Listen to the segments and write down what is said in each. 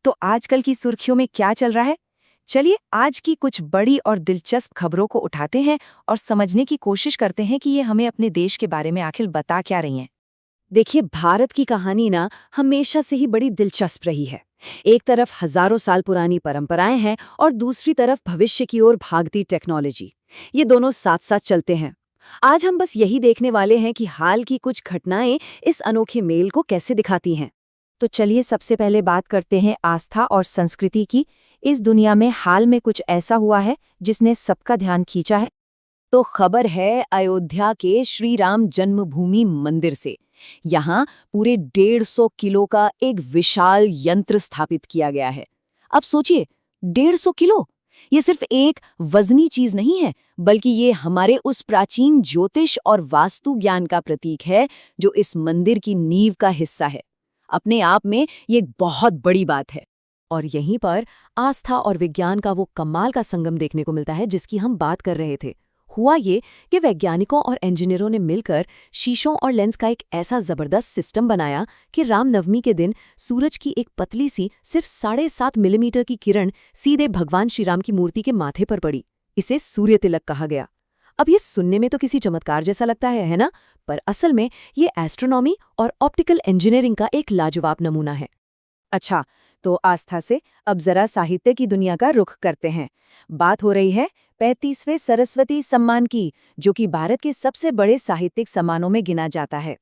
तो आजकल की सुर्खियों में क्या चल रहा है? चलिए आज की कुछ बड़ी और दिलचस्प खबरों को उठाते हैं और समझने की कोशिश करते हैं कि ये हमें अपने देश के बारे में आखिर बता क्या रही हैं। देखिए, भारत की कहानी ना हमेशा से ही बड़ी दिलचस्प रही है। एक तरफ हजारों साल पुरानी परंपराएं हैं और दूसरी तरफ भविष्य की ओर भागती टेक्नोलॉजी। ये दोनों साथ साथ चलते हैं। आज हम बस यही देखने वाले हैं कि हाल की कुछ घटनाएं इस अनोखे मेल को कैसे दिखाती हैं। तो चलिए सबसे पहले बात करते हैं आस्था और संस्कृति की। इस दुनिया में हाल में कुछ ऐसा हुआ है जिसने सबका ध्यान खींचा है। तो खबर है अयोध्या के श्री राम जन्मभूमि मंदिर से। यहाँ पूरे 150 किलो का एक विशाल यंत्र स्थापित किया गया है। अब सोचिए, 150 किलो! ये सिर्फ एक वजनी चीज नहीं है, बल्कि ये हमारे उस प्राचीन ज्योतिष और वास्तु ज्ञान का प्रतीक है जो इस मंदिर की नींव का हिस्सा है। अपने आप में ये एक बहुत बड़ी बात है। और यहीं पर आस्था और विज्ञान का वो कमाल का संगम देखने को मिलता है जिसकी हम बात कर रहे थे। हुआ ये कि वैज्ञानिकों और इंजीनियरों ने मिलकर शीशों और लेंस का एक ऐसा जबरदस्त सिस्टम बनाया कि रामनवमी के दिन सूरज की एक पतली सी सिर्फ 7.5 मिलीमीटर की किरण सीधे भगवान श्रीराम की मूर्ति के माथे पर पड़ी। इसे सूर्य तिलक कहा गया। अब ये सुनने में तो किसी चमत्कार जैसा लगता है ना? पर असल में ये एस्ट्रोनॉमी और ऑप्टिकल इंजीनियरिंग का एक लाजवाब नमूना है। अच्छा, तो आस्था से अब जरा साहित्य की दुनिया का रुख करते हैं। बात हो रही है 35वें सरस्वती सम्मान की, जो कि भारत के सबसे बड़े साहित्यिक सम्मानों में गिना जाता है।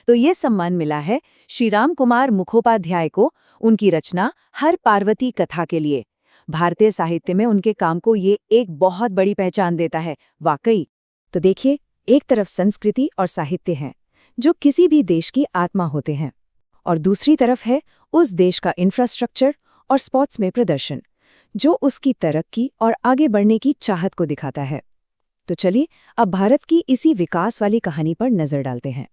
तो ये सम्मान मिला है श्री राम कुमार मुखोपाध्याय को, उनकी रचना हर पार्वती कथा के लिए। भारतीय साहित्य में उनके काम को ये एक बहुत बड़ी पहचान देता है, वाकई। तो देखिए, एक तरफ संस्कृति और साहित्य हैं, जो किसी भी देश की आत्मा होते हैं, और दूसरी तरफ है उस देश का इंफ्रास्ट्रक्चर और स्पोर्ट्स में प्रदर्शन, जो उसकी तरक्की और आगे बढ़ने की चाहत को दिखाता है। तो चलिए अब भारत की इसी विकास वाली कहानी पर नजर डालते हैं।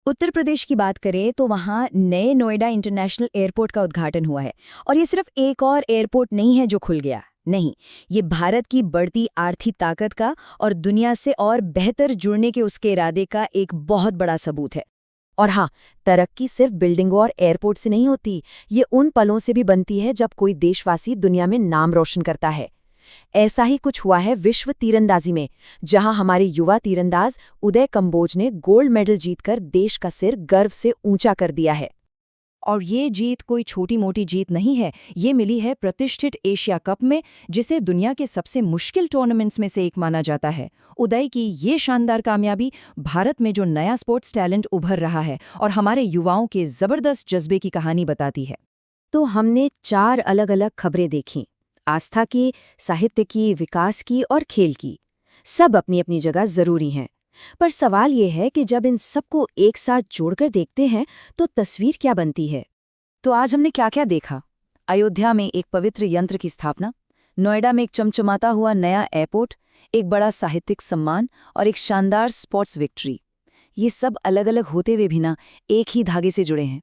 उत्तर प्रदेश की बात करें तो वहाँ नए नोएडा इंटरनेशनल एयरपोर्ट का उद्घाटन हुआ है। और ये सिर्फ एक और एयरपोर्ट नहीं है जो खुल गया, नहीं, ये भारत की बढ़ती आर्थिक ताकत का और दुनिया से और बेहतर जुड़ने के उसके इरादे का एक बहुत बड़ा सबूत है। और हाँ, तरक्की सिर्फ बिल्डिंगों और एयरपोर्ट से नहीं होती, ये उन पलों से भी बनती है जब कोई देशवासी दुनिया में नाम रोशन करता है। ऐसा ही कुछ हुआ है विश्व तीरंदाजी में, जहां हमारे युवा तीरंदाज उदय कंबोज ने गोल्ड मेडल जीतकर देश का सिर गर्व से ऊंचा कर दिया है। और ये जीत कोई छोटी मोटी जीत नहीं है, ये मिली है प्रतिष्ठित एशिया कप में, जिसे दुनिया के सबसे मुश्किल टूर्नामेंट्स में से एक माना जाता है। उदय की ये शानदार कामयाबी भारत में जो नया स्पोर्ट्स टैलेंट उभर रहा है और हमारे युवाओं के जबरदस्त जज्बे की कहानी बताती है। तो हमने 4 अलग अलग खबरें देखीं, आस्था की, साहित्य की, विकास की और खेल की। सब अपनी अपनी जगह जरूरी हैं। पर सवाल ये है कि जब इन सबको एक साथ जोड़कर देखते हैं तो तस्वीर क्या बनती है। तो आज हमने क्या क्या देखा? अयोध्या में एक पवित्र यंत्र की स्थापना, नोएडा में एक चमचमाता हुआ नया एयरपोर्ट, एक बड़ा साहित्यिक सम्मान और एक शानदार स्पोर्ट्स विक्ट्री। ये सब अलग अलग होते हुए भी ना एक ही धागे से जुड़े हैं।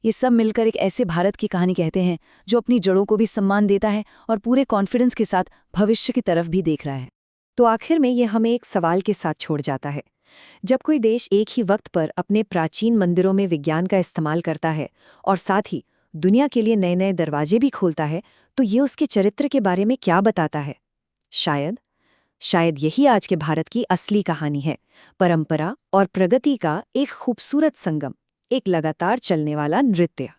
ये सब मिलकर एक ऐसे भारत की कहानी कहते हैं जो अपनी जड़ों को भी सम्मान देता है और पूरे कॉन्फिडेंस के साथ भविष्य की तरफ भी देख रहा है। तो आखिर में ये हमें एक सवाल के साथ छोड़ जाता है। जब कोई देश एक ही वक्त पर अपने प्राचीन मंदिरों में विज्ञान का इस्तेमाल करता है और साथ ही दुनिया के लिए नए नए दरवाजे भी खोलता है, तो ये उसके चरित्र के बारे में क्या बताता है? शायद यही आज के भारत की असली कहानी है। परंपरा और प्रगति का एक खूबसूरत संगम, एक लगातार चलने वाला नृत्य।